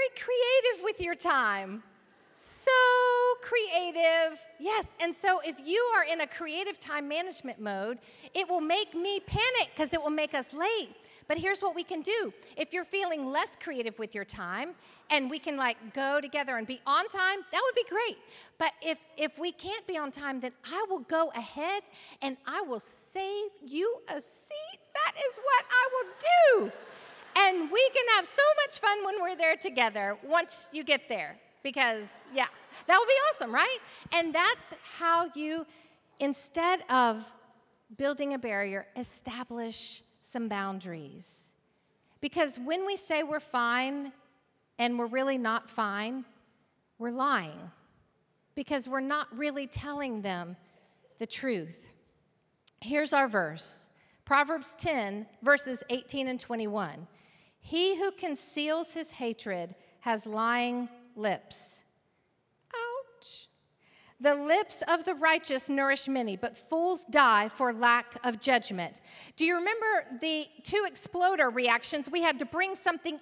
very creative with your time. So creative. Yes, and so if you are in a creative time management mode, it will make me panic because it will make us late. But here's what we can do. If you're feeling less creative with your time, and we can like go together and be on time, that would be great. But if we can't be on time, then I will go ahead and I will save you a seat. That is what I will do. And we can have so much fun when we're there together once you get there. Because, yeah, that would be awesome, right? And that's how you, instead of building a barrier, establish some boundaries. Because when we say we're fine and we're really not fine, we're lying. Because we're not really telling them the truth. Here's our verse. Proverbs 10, verses 18 and 21. He who conceals his hatred has lying lips. Ouch. The lips of the righteous nourish many, but fools die for lack of judgment. Do you remember the 2 exploder reactions? We had to bring something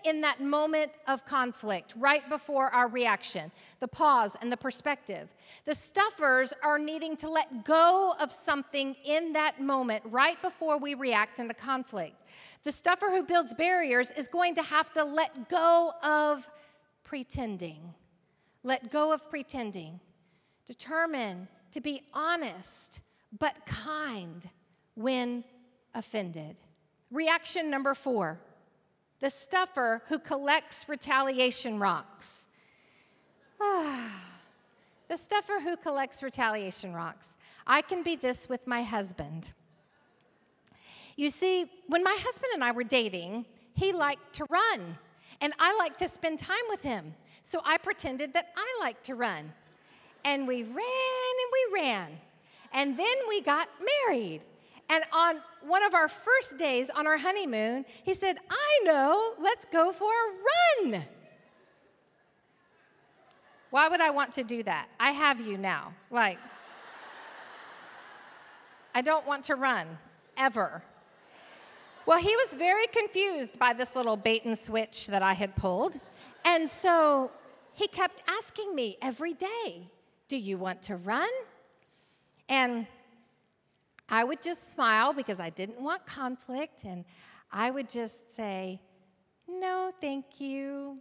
in that moment of conflict, right before our reaction. The pause and the perspective. The stuffers are needing to let go of something in that moment, right before we react in a conflict. The stuffer who builds barriers is going to have to let go of pretending. Let go of pretending. Determine to be honest but kind when offended. Reaction number 4, the stuffer who collects retaliation rocks. The stuffer who collects retaliation rocks. I can be this with my husband. You see, when my husband and I were dating, he liked to run, and I liked to spend time with him. So I pretended that I liked to run. And we ran and we ran. And then we got married. And on one of our first days on our honeymoon, he said, I know, let's go for a run. Why would I want to do that? I have you now. Like, I don't want to run, ever. Well, he was very confused by this little bait and switch that I had pulled. And so he kept asking me every day, do you want to run? And I would just smile because I didn't want conflict, and I would just say, no, thank you.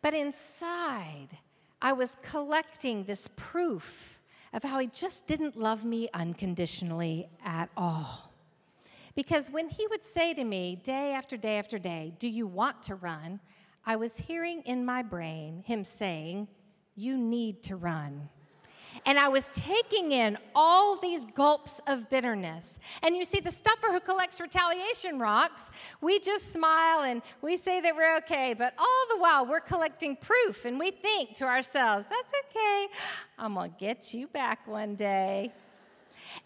But inside, I was collecting this proof of how he just didn't love me unconditionally at all. Because when he would say to me day after day after day, do you want to run? I was hearing in my brain him saying, you need to run. And I was taking in all these gulps of bitterness. And you see, the stuffer who collects retaliation rocks, we just smile and we say that we're okay. But all the while, we're collecting proof. And we think to ourselves, that's okay. I'm going to get you back one day.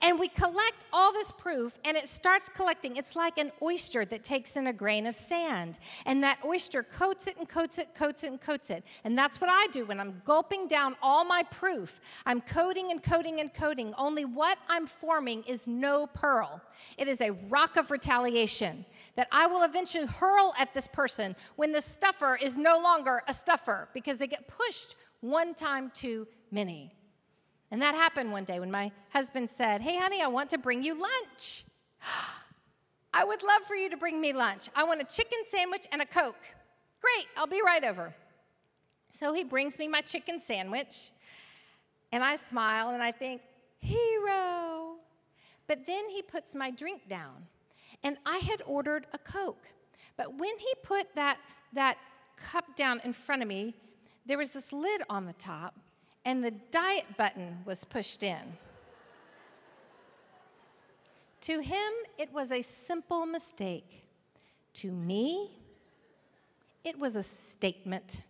And we collect all this proof, and it starts collecting. It's like an oyster that takes in a grain of sand. And that oyster coats it and coats it, coats it and coats it. And that's what I do when I'm gulping down all my proof. I'm coating and coating and coating. Only what I'm forming is no pearl. It is a rock of retaliation that I will eventually hurl at this person when the stuffer is no longer a stuffer because they get pushed one time too many. And that happened one day when my husband said, hey, honey, I want to bring you lunch. I would love for you to bring me lunch. I want a chicken sandwich and a Coke. Great, I'll be right over. So he brings me my chicken sandwich, and I smile, and I think, hero. But then he puts my drink down, and I had ordered a Coke. But when he put that cup down in front of me, there was this lid on the top, and the diet button was pushed in. To him, it was a simple mistake. To me, it was a statement.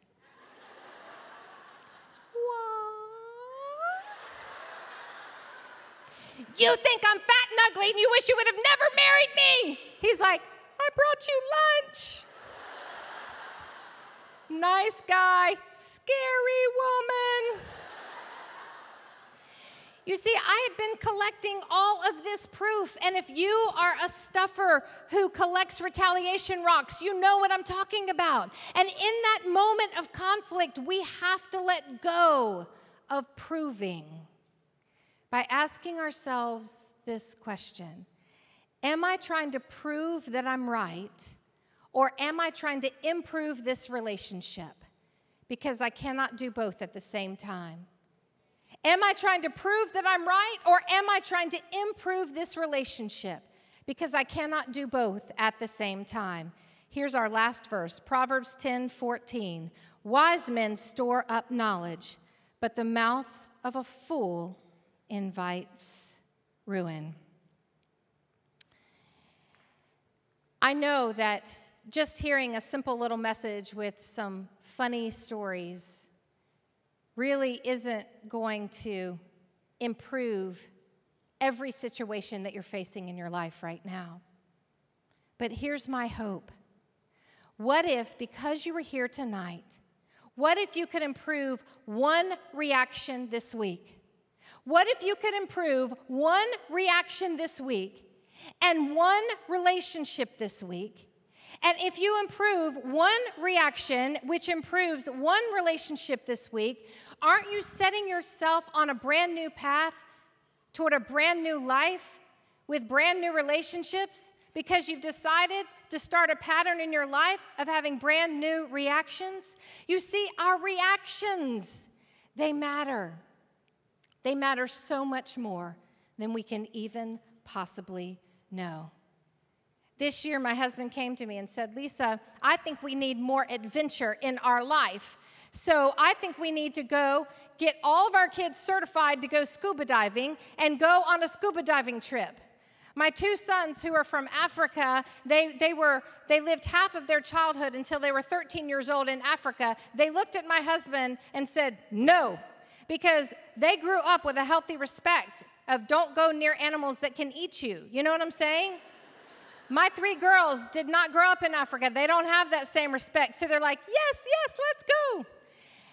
What? You think I'm fat and ugly and you wish you would have never married me. He's like, I brought you lunch. Nice guy, scary woman. You see, I had been collecting all of this proof, and if you are a stuffer who collects retaliation rocks, you know what I'm talking about. And in that moment of conflict, we have to let go of proving by asking ourselves this question: am I trying to prove that I'm right, or am I trying to improve this relationship? Because I cannot do both at the same time. Am I trying to prove that I'm right, or am I trying to improve this relationship? Because I cannot do both at the same time. Here's our last verse, Proverbs 10:14. Wise men store up knowledge, but the mouth of a fool invites ruin. I know that just hearing a simple little message with some funny stories really isn't going to improve every situation that you're facing in your life right now. But here's my hope. What if, because you were here tonight, what if you could improve one reaction this week? What if you could improve one reaction this week and one relationship this week? And if you improve one reaction, which improves one relationship this week, aren't you setting yourself on a brand new path toward a brand new life with brand new relationships? Because you've decided to start a pattern in your life of having brand new reactions? You see, our reactions, they matter. They matter so much more than we can even possibly know. This year, my husband came to me and said, Lisa, I think we need more adventure in our life. So I think we need to go get all of our kids certified to go scuba diving and go on a scuba diving trip. My two sons, who are from Africa, they lived half of their childhood until they were 13 years old in Africa. They looked at my husband and said, no, because they grew up with a healthy respect of don't go near animals that can eat you. You know what I'm saying? My three girls did not grow up in Africa. They don't have that same respect. So they're like, yes, let's go.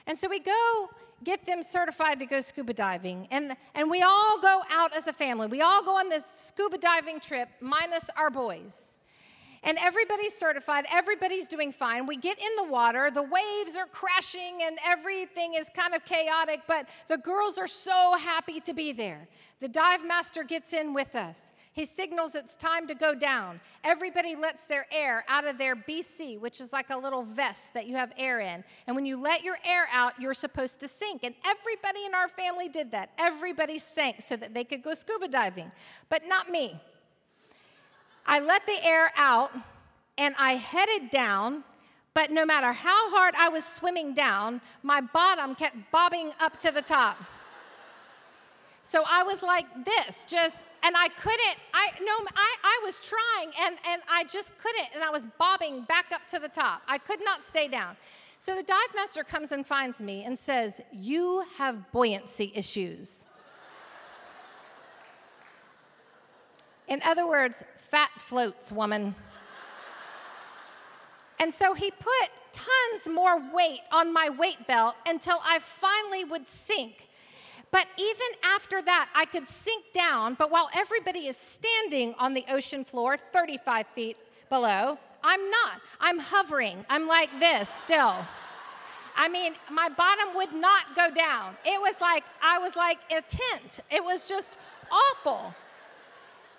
And so we go get them certified to go scuba diving. And we all go out as a family. We all go on this scuba diving trip, minus our boys. And everybody's certified. Everybody's doing fine. We get in the water. The waves are crashing, and everything is kind of chaotic, but the girls are so happy to be there. The dive master gets in with us. He signals it's time to go down. Everybody lets their air out of their BC, which is like a little vest that you have air in. And when you let your air out, you're supposed to sink. And everybody in our family did that. Everybody sank so that they could go scuba diving, but not me. I let the air out, and I headed down, but no matter how hard I was swimming down, my bottom kept bobbing up to the top. So I was like this, and I couldn't, I was trying, and I just couldn't, and I was bobbing back up to the top. I could not stay down. So the dive master comes and finds me and says, you have buoyancy issues. In other words, fat floats, woman. And so he put tons more weight on my weight belt until I finally would sink. But even after that, I could sink down, but while everybody is standing on the ocean floor 35 feet below, I'm not. I'm hovering. I'm like this still. I mean, my bottom would not go down. It was like, I was like a tent. It was just awful.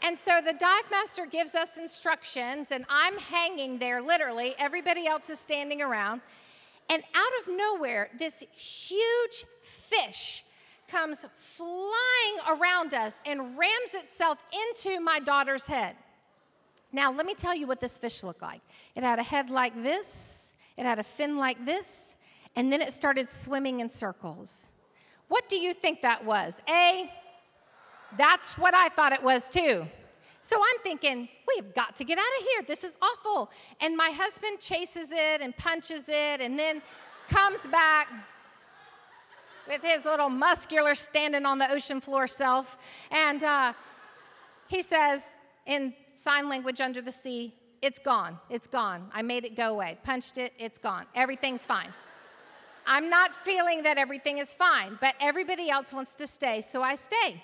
And so the dive master gives us instructions, and I'm hanging there, literally. Everybody else is standing around. And out of nowhere, this huge fish comes flying around us and rams itself into my daughter's head. Now, let me tell you what this fish looked like. It had a head like this. It had a fin like this. And then it started swimming in circles. What do you think that was? That's what I thought it was too. So I'm thinking, we've got to get out of here. This is awful. And my husband chases it and punches it and then comes back with his little muscular standing on the ocean floor self. And he says in sign language under the sea, it's gone. It's gone. I made it go away. Punched it. It's gone. Everything's fine. I'm not feeling that everything is fine, but everybody else wants to stay, so I stay.